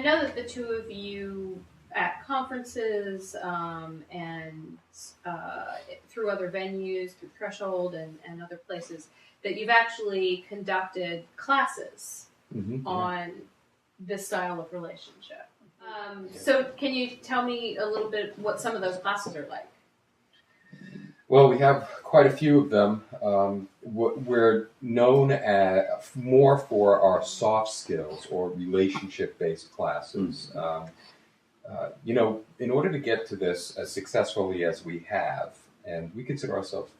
know that the two of you at conferences and through other venues, through Threshold and other places, that you've actually conducted classes on this style of relationship. So can you tell me a little bit what some of those classes are like? Well, we have quite a few of them. We're known more for our soft skills or relationship-based classes. In order to get to this as successfully as we have, and we consider ourselves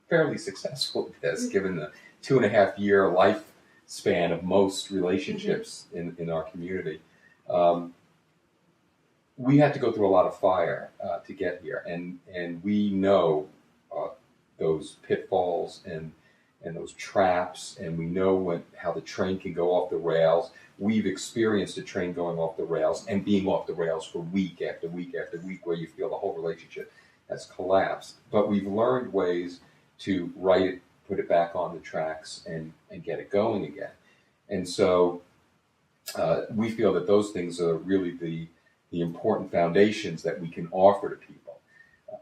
fairly successful at this, given the 2.5-year lifespan of most relationships in our community, we had to go through a lot of fire to get here, and we know those pitfalls and those traps, and we know how the train can go off the rails. We've experienced a train going off the rails and being off the rails for week after week after week, where you feel the whole relationship has collapsed. But we've learned ways to right it, put it back on the tracks, and get it going again. And so we feel that those things are really the important foundations that we can offer to people.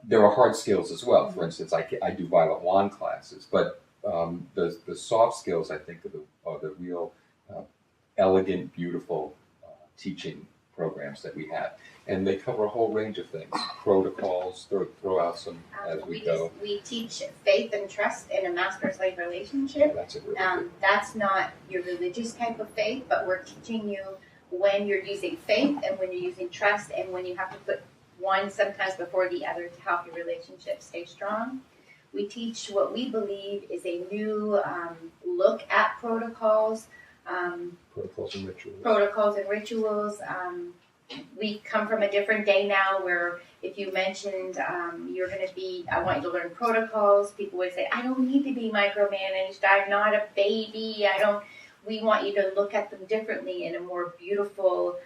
There are hard skills as well. For instance, I do violet wand classes, but the soft skills, I think, are the real elegant, beautiful teaching programs that we have. And they cover a whole range of things, protocols, throw out some as we go. We teach faith and trust in a master-slave relationship. Yeah, that's a really good. That's not your religious type of faith, but we're teaching you when you're using faith and when you're using trust and when you have to put one sometimes before the other to help your relationship stay strong. We teach what we believe is a new look at protocols. Protocols and rituals. We come from a different day now where if you mentioned you're going to be, I want you to learn protocols, people would say, I don't need to be micromanaged. I'm not a baby. We want you to look at them differently in a more beautiful,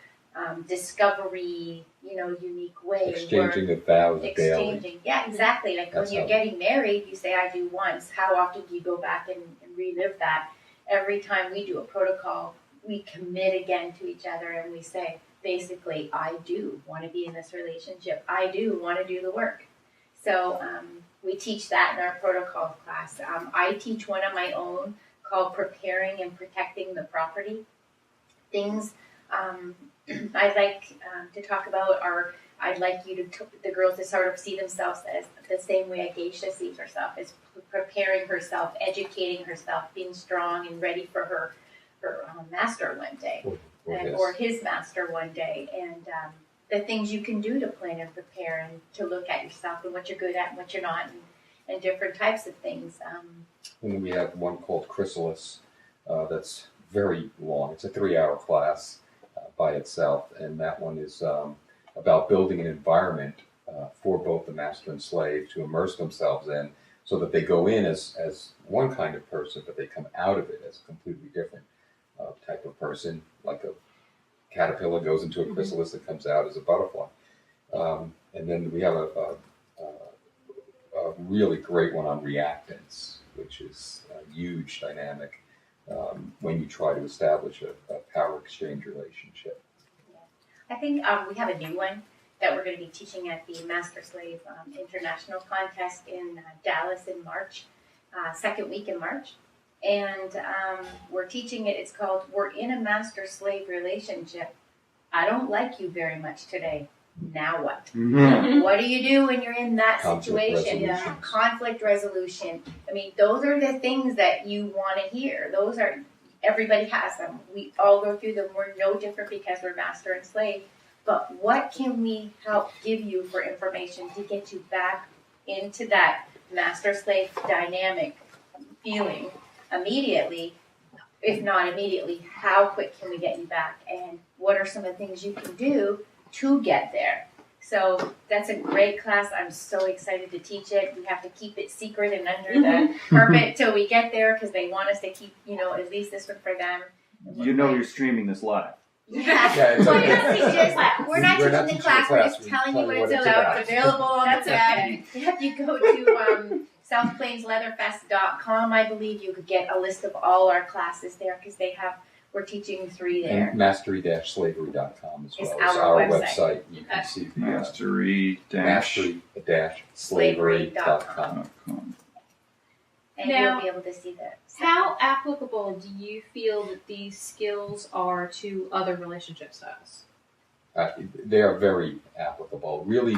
discovery, unique way. Exchanging of vows daily. Yeah, exactly. Like when you're getting married, you say, I do once. How often do you go back and relive that? Every time we do a protocol, we commit again to each other and we say, basically, I do want to be in this relationship. I do want to do the work. So we teach that in our protocol class. I teach one of my own called Preparing and Protecting the Property. Things I'd like to talk about are, I'd like you the girls to sort of see themselves as the same way a geisha sees herself, as preparing herself, educating herself, being strong and ready for her master one day, or his master one day, and the things you can do to plan and prepare and to look at yourself and what you're good at and what you're not, and different types of things. And we have one called Chrysalis that's very long. It's a 3-hour class by itself, and that one is about building an environment for both the master and slave to immerse themselves in, so that they go in as one kind of person, but they come out of it as a completely different type of person, like a caterpillar goes into a chrysalis that comes out as a butterfly. And then we have a really great one on reactance, which is a huge dynamic when you try to establish a power exchange relationship. I think we have a new one that we're going to be teaching at the Master Slave International Contest in Dallas in March, second week in March. And we're teaching it. It's called We're in a Master-Slave Relationship. I don't like you very much today. Now what? Mm-hmm. What do you do when you're in that situation? Conflict resolution. I mean, those are the things that you want to hear. Everybody has them. We all go through them. We're no different because we're master and slave. But what can we help give you for information to get you back into that master-slave dynamic feeling immediately? If not immediately, how quick can we get you back? And what are some of the things you can do to get there? So that's a great class. I'm so excited to teach it. We have to keep it secret and under the carpet till we get there because they want us to keep, at least this one for them. You're streaming this live. Yeah, it's okay. We're not teaching the class. We're just telling you what it's about. It's available on the web. If you go to SouthPlainsLeatherFest.com, I believe you could get a list of all our classes there because they have we're teaching 3 there. And mastery-slavery.com as Is well as our our website. website. You can Okay. see the mastery-slavery.com. And Now, you'll be able to see that. How applicable do you feel that these skills are to other relationship styles? They are very applicable. Really,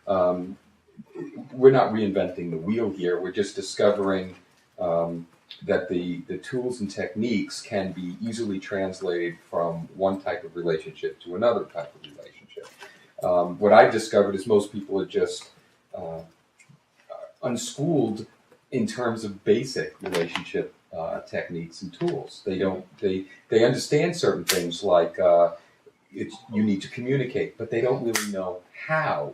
we're not reinventing the wheel here. We're just discovering that the tools and techniques can be easily translated from one type of relationship to another type of relationship. What I've discovered is most people are just unschooled in terms of basic relationship techniques and tools. They understand certain things like you need to communicate, but they don't really know how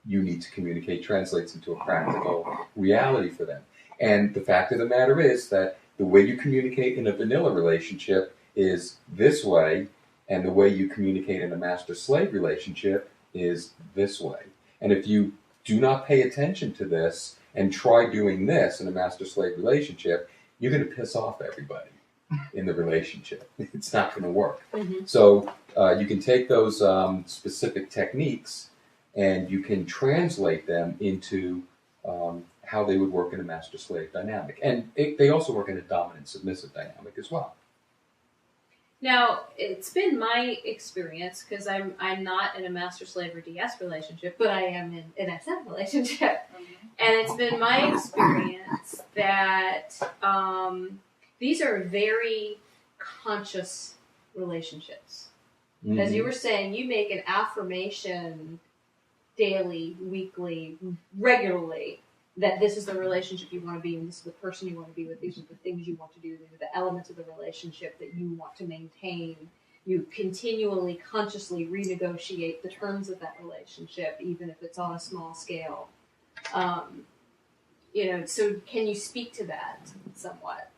you need to communicate translates into a practical reality for them. And the fact of the matter is that the way you communicate in a vanilla relationship is this way, and the way you communicate in a master-slave relationship is this way. And if you do not pay attention to this and try doing this in a master-slave relationship, you're going to piss off everybody in the relationship. It's not going to work. Mm-hmm. So you can take those specific techniques and you can translate them into how they would work in a master-slave dynamic. And they also work in a dominant-submissive dynamic as well. Now, it's been my experience, because I'm not in a master-slave or DS relationship, but I am in an SM relationship. And it's been my experience that these are very conscious relationships. As you were saying, you make an affirmation daily, weekly, regularly, that this is the relationship you want to be in, this is the person you want to be with, these are the things you want to do, these are the elements of the relationship that you want to maintain. You continually, consciously renegotiate the terms of that relationship, even if it's on a small scale. So can you speak to that somewhat?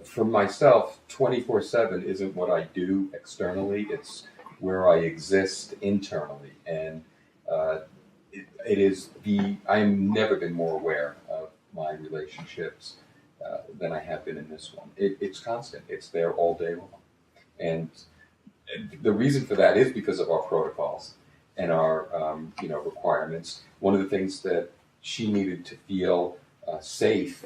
For myself, 24/7 isn't what I do externally. It's where I exist internally. And I've never been more aware of my relationships than I have been in this one. It's constant. It's there all day long. And the reason for that is because of our protocols and our requirements. One of the things that she needed to feel safe,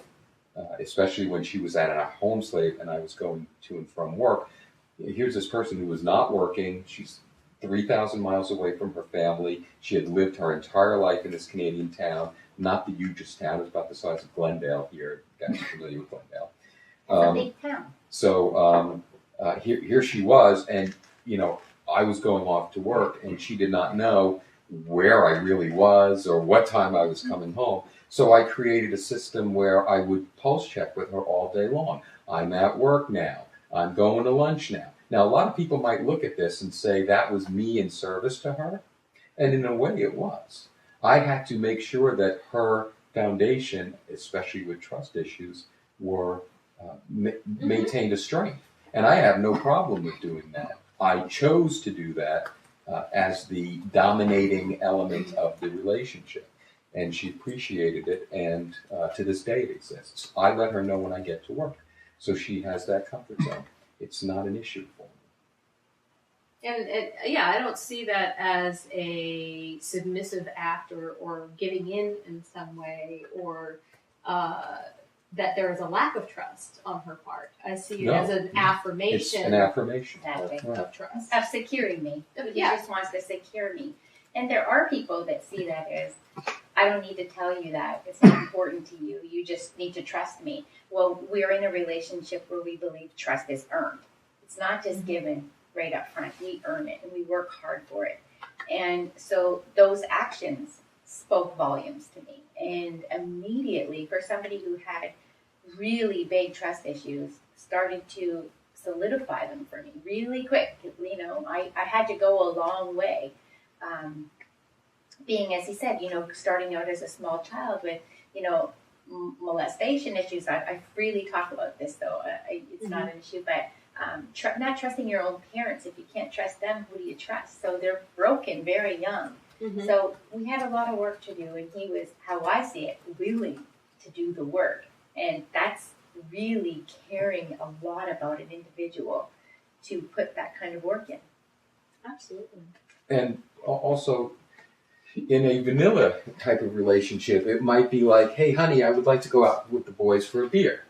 especially when she was at a home slave and I was going to and from work. Here's this person who was not working. She's 3,000 miles away from her family. She had lived her entire life in this Canadian town, not the hugest town. It was about the size of Glendale here. You guys are familiar with Glendale. It's a big town. So here she was, and I was going off to work, and she did not know where I really was or what time I was coming home. So I created a system where I would pulse check with her all day long. I'm at work now. I'm going to lunch now. Now, a lot of people might look at this and say that was me in service to her, and in a way it was. I had to make sure that her foundation, especially with trust issues, were maintained a strength. And I have no problem with doing that. I chose to do that as the dominating element of the relationship. And she appreciated it, and to this day it exists. I let her know when I get to work, so she has that comfort zone. It's not an issue for me. And I don't see that as a submissive act or giving in some way, or that there is a lack of trust on her part. I see it as an affirmation. It's an affirmation of trust. Of securing me. He just wants to secure me. And there are people that see that as, I don't need to tell you that. It's not important to you. You just need to trust me. Well, we're in a relationship where we believe trust is earned. It's not just given right up front. We earn it and we work hard for it. And so those actions spoke volumes to me. And immediately, for somebody who had really big trust issues, started to solidify them for me really quick. I had to go a long way. Being, as he said, starting out as a small child with, molestation issues. I freely talk about this, though. It's not an issue, but not trusting your own parents. If you can't trust them, who do you trust? So they're broken very young. Mm-hmm. So we had a lot of work to do, and he was, how I see it, willing to do the work. And that's really caring a lot about an individual to put that kind of work in. Absolutely. And also, in a vanilla type of relationship, it might be like, hey, honey, I would like to go out with the boys for a beer.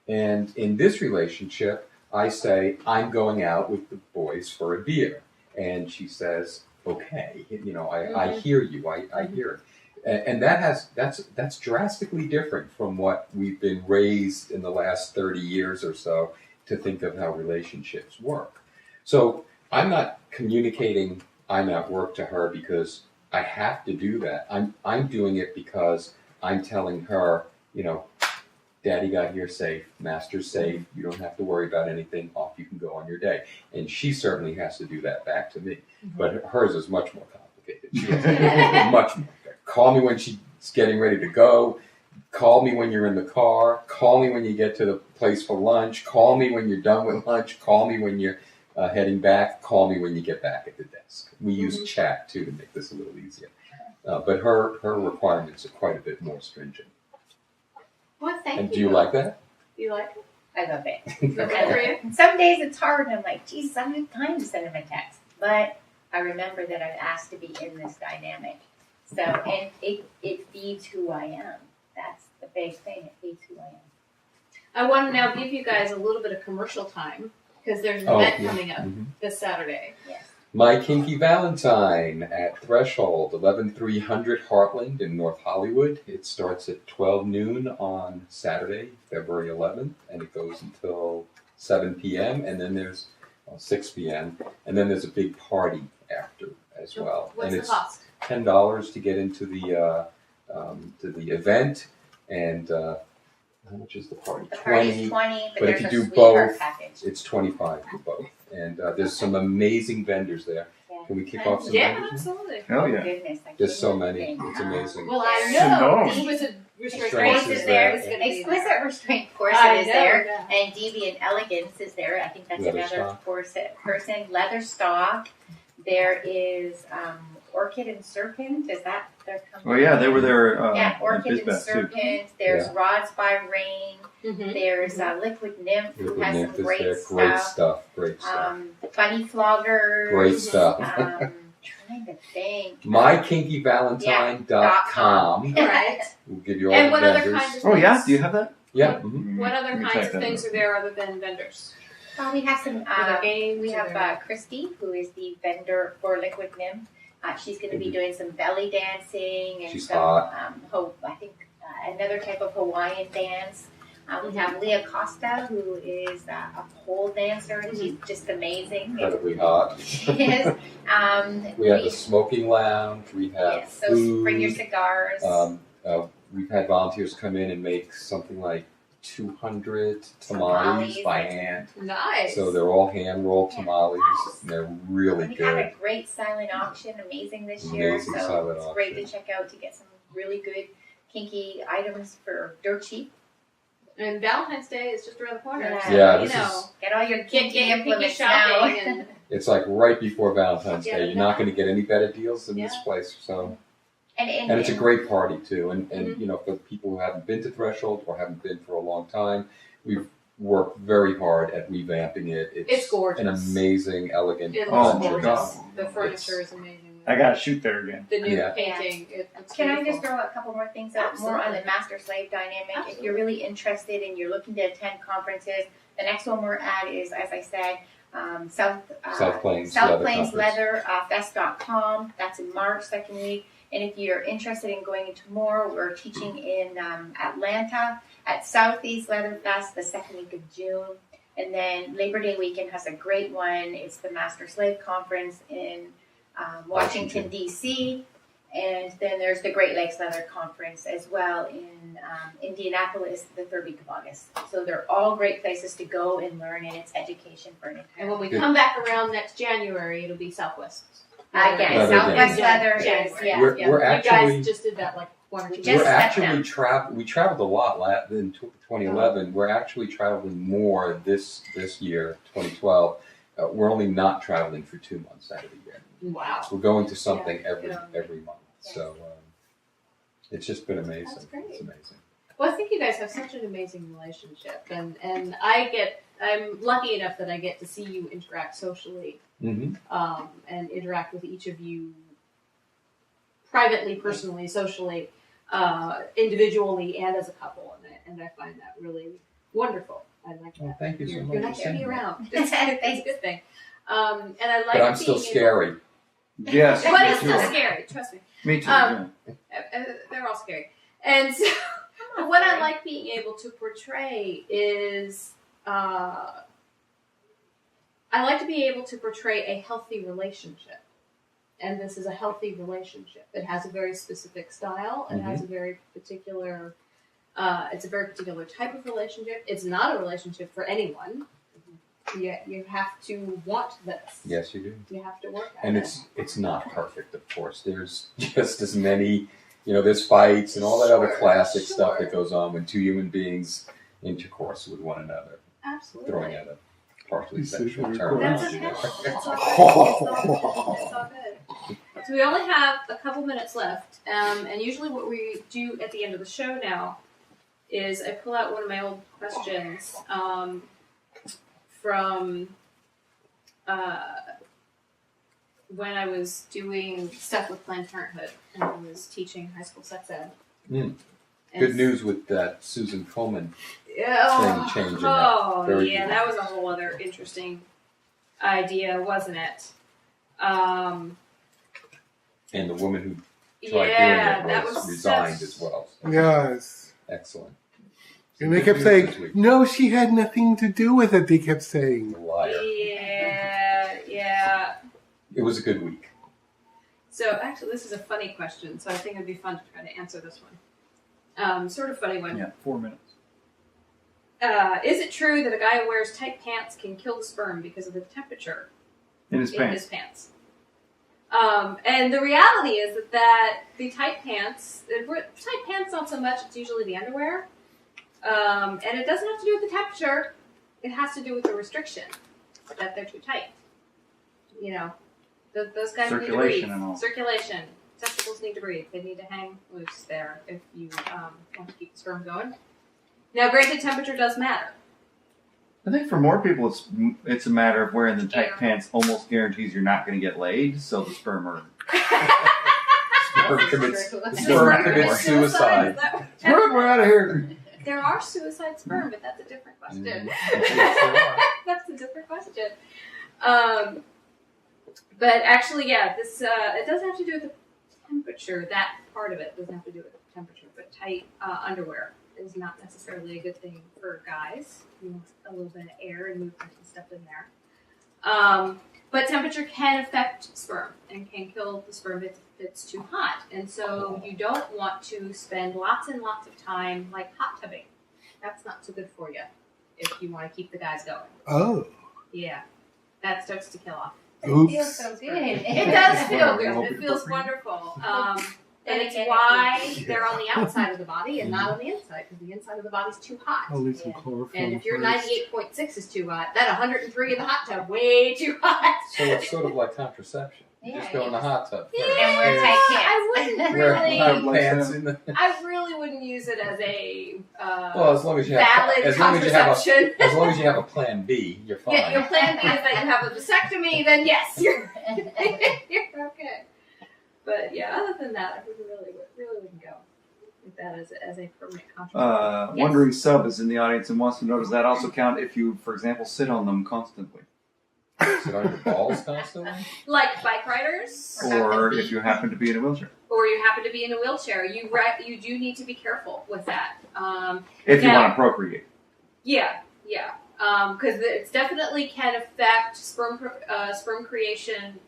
And in this relationship, I say, I'm going out with the boys for a beer. And she says, okay, I hear you, I hear it. And that's drastically different from what we've been raised in the last 30 years or so to think of how relationships work. So I'm not communicating I'm at work to her because I have to do that. I'm doing it because I'm telling her, Daddy got here safe, Master's safe, you don't have to worry about anything, off you can go on your day. And she certainly has to do that back to me. But hers is much more complicated. She has much more. Call me when she's getting ready to go. Call me when you're in the car. Call me when you get to the place for lunch. Call me when you're done with lunch. Call me when you're heading back. Call me when you get back at the desk. We use chat, too, to make this a little easier. But her requirements are quite a bit more stringent. Well, thank And you. do you like that? You like it? I love it. Is that good for you? And some days it's hard, and I'm like, geez, I don't have time to send him a text. But I remember that I'm asked to be in this dynamic. So, and it feeds who I am. That's the big thing. It feeds who I am. I want to now give you guys a little bit of commercial time because there's an event coming up this Saturday. Yes. My Kinky Valentine at Threshold, 11300 Heartland in North Hollywood. It starts at 12 noon on Saturday, February 11th, and it goes until 7 p.m. And then there's 6 p.m. And then there's a big party after as well. What's and the it's cost? $10 to get into the event, and how much is the party? The party's 20, but there's if a you do sweetheart both, package. it's 25 for both. And there's some amazing vendors there. Yeah. Can we kick off some Yeah, vendors? absolutely. Oh, yeah. Goodness, I There's so can't many. think. It's amazing. Well, I No. know explicit restraint Restraints force is is there. there. It's gonna be Explicit there. Restraint Corset I is know, there, yeah. and Deviant Elegance is there. I think that's Leather another stock. corset person. Leather Stock. There is Orchid and Serpent. Is that their company? Oh yeah, they were there Yeah, at Orchid and BizBat too. Serpent. There's Yeah. Rods by Rain. Mhm. There's Liquid Nymph, who Liquid has Nymph some is great there. stuff. Great stuff. Bunny Floggers. Great stuff. Trying to think. MyKinkyValentine.com All right. will give you all And the what other vendors. kinds of Oh yeah, things? do you have that? Yeah. What other Let me kinds type of that things up. are there other than vendors? We have some. Are there games? We Are have there- Christy, who is the vendor for Liquid Nymph. She's going to be doing some belly dancing and She's some, hot. I think another type of Hawaiian dance. We have Leah Costa, who is a pole dancer, and she's just amazing. Incredibly hot. She is. We have the smoking lounge. We have yes, so food. bring your cigars. We've had volunteers come in and make something like 200 tamales by hand. Nice. So they're all hand rolled tamales, and they're really We had good. a great silent auction, amazing this year. Amazing So silent it's great to auction. check out to get some really good kinky items for dirt cheap. And Valentine's Day is just around the corner. Yeah. So, Yeah, you this know, Get all your get kinky your pinky implements now. shopping and It's like right before Valentine's Yeah, Day. You're not going to get any better deals than this Yeah. place. So, and and it's a great party too. And Mhm. for people who haven't been to Threshold or haven't been for a long time, we've worked very hard at revamping it. It's gorgeous. An amazing, elegant. it Oh looks my gorgeous. God. The furniture is amazing. I gotta shoot there again. The new Yeah. painting. It's Can I beautiful. just throw a couple more things out more on Absolutely. the master-slave dynamic? If Absolutely. you're really interested and you're looking to attend conferences, the next one we're at is, as I said, South Plains South Leather Plains Conference. Leather Fest.com. That's in March, second week. And if you're interested in going into more, we're teaching in Atlanta at Southeast Leather Fest the second week of June. And then Labor Day weekend has a great one. It's the Master Slave Conference in Washington, D.C. And then there's the Great Lakes Leather Conference as well in Indianapolis the third week of August. So they're all great places to go and learn, and it's education for an And when we Good. come back around next January, it'll be Southwest. Again, Leather Southwest Day. Leather is, January. yeah. We're You actually guys just did that like 1 or 2 We weeks just we're let actually them. we traveled a lot in 2011. We're actually traveling more this year, 2012. We're only not traveling for 2 months out of the year. Wow. We're going to something every Yeah. month. Yes. So it's just been amazing. That's great. It's amazing. Well, I think you guys have such an amazing relationship, and I'm lucky enough that I get to see you interact socially, and interact with each of you privately, personally, socially, individually, and as a couple, and I find that really wonderful. I like that. Well, thank you so much. You're nice to be around. It's a good thing. And I like. But I'm still scary. Yes. But me it's still too. scary. Trust me. Me too. They're all scary. And so, what I like being able to portray is, I like to be able to portray a healthy relationship. And this is a healthy relationship. It has a very specific style. It has a very particular, it's a very particular type of relationship. It's not a relationship for anyone. You have to want this. Yes, you do. You have to work at And it. it's not perfect, of course. There's just as many, there's fights and all that other classic stuff that goes on when two human beings intercourse with one another. Absolutely. Throwing out a partially This is sexual the term. That's recording. okay. It's all good. So we only have a couple minutes left, and usually what we do at the end of the show now is I pull out one of my old questions from when I was doing stuff with Planned Parenthood and I was teaching high school sex ed. Good news with that Susan Komen Oh, thing changing that. Very yeah, good. that was a whole other interesting idea, wasn't it? And the woman who tried Yeah, doing that it was was resigned such- as well. So Yes. excellent. And they Good kept news saying, this week. no, she had nothing to do with it, they kept saying. Liar. Yeah. It was a good week. So actually, this is a funny question. So I think it'd be fun to try to answer this one. Sort of funny one. Yeah, 4 minutes. Is it true that a guy who wears tight pants can kill the sperm because of the temperature In his in pants. his pants? And the reality is that the tight pants not so much, it's usually the underwear. And it doesn't have to do with the temperature. It has to do with the restriction, that they're too tight. Those guys need to breathe. Circulation and all. Circulation. Testicles need to breathe. They need to hang loose there if you want to keep the sperm going. Now, granted, temperature does matter. I think for more people, it's a matter of wearing the tight Yeah. pants almost guarantees you're not going to get laid, so the sperm are... Sperm commits Sperm commits suicide. Is that- Sperm, we're out of here. There are suicide sperm, but that's a different question. Mhm. That's a different question. But actually, yeah, this it doesn't have to do with the temperature. That part of it doesn't have to do with the temperature. But tight underwear is not necessarily a good thing for guys. You want a little bit of air and movement and stuff in there. But temperature can affect sperm and can kill the sperm if it's too hot. And so you don't want to spend lots and lots of time like hot tubbing. That's not so good for you if you want to keep the guys going. Oh. Yeah, that starts to kill off. It Oops. feels so good. It does feel Well, good. hope It it's feels appropriate. wonderful. And it's why they're on the outside of the body and not on the inside, because the inside of the body's too hot. I'll leave some Yeah. chloroform And if your first. 98.6 is too hot, that 103 in the hot tub, way too hot. So it's sort of like contraception. You just go in the hot tub first. And wear tight pants. I wouldn't Wear really. hot pants in the. I really wouldn't use it as a Well, as long as you have valid as long as you have contraception. as long as you have a plan B, you're fine. Yeah, your plan B is that you have a vasectomy, then yes, you're okay. But yeah, other than that, I really wouldn't go with that as a permanent contraception. Yes. Wondering Sub is in the audience and wants to know, does that also count if you, for example, sit on them constantly? Sit on your balls constantly. Like bike riders, Or if you happen to be in a wheelchair? or you happen to be in a wheelchair, you do need to be careful with that. If you Now- want to procreate. Yeah, because it's definitely can affect sperm creation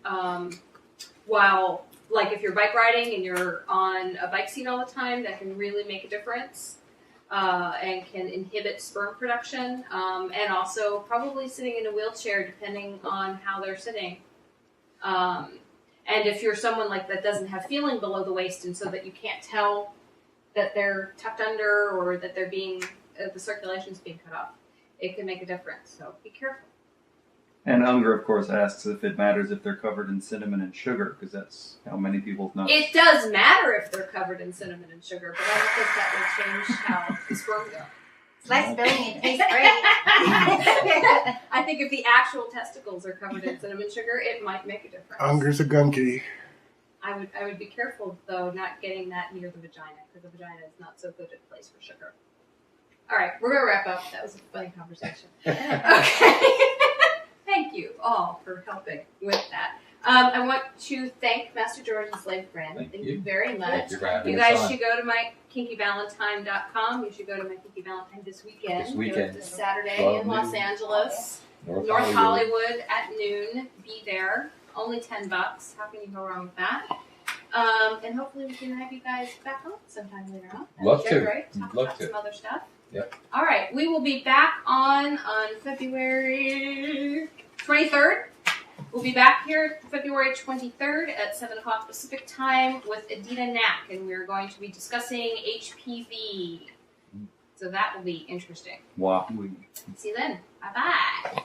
while, like, if you're bike riding and you're on a bike seat all the time, that can really make a difference and can inhibit sperm production. And also probably sitting in a wheelchair, depending on how they're sitting. And if you're someone like that doesn't have feeling below the waist, and so that you can't tell that they're tucked under or that they're being the circulation's being cut off, it can make a difference. So be careful. And Unger, of course, asks if it matters if they're covered in cinnamon and sugar, because that's how many people know. It does matter if they're covered in cinnamon and sugar, but I don't think that will change how the sperm go. Slice filling and tastes great. I think if the actual testicles are covered in cinnamon sugar, it might make a difference. Unger's a gunky. I would be careful though, not getting that near the vagina, because the vagina is not so good a place for sugar. All right, we're gonna wrap up. That was a funny conversation. Okay. Thank you all for helping with that. I want to thank Master George and Slave Bren. Thank you very much. Thank you for having You us guys on. should go to my kinkyvalentine.com. You should go to my Kinky Valentine this weekend. This weekend. This Saturday 12 in Los noon. Angeles. North North Hollywood at noon. Be there. Only $10. How can you go wrong with that? And hopefully we can have you guys back on sometime later on. Love That'd be to. Great. Talk Love about to. some other stuff. Yep. All right. We will be back on February 23rd. We'll be back here February 23rd at 7 o'clock Pacific time with Adina Knack, and we're going to be discussing HPV. So that will be interesting. Wow. See you then. Bye-bye.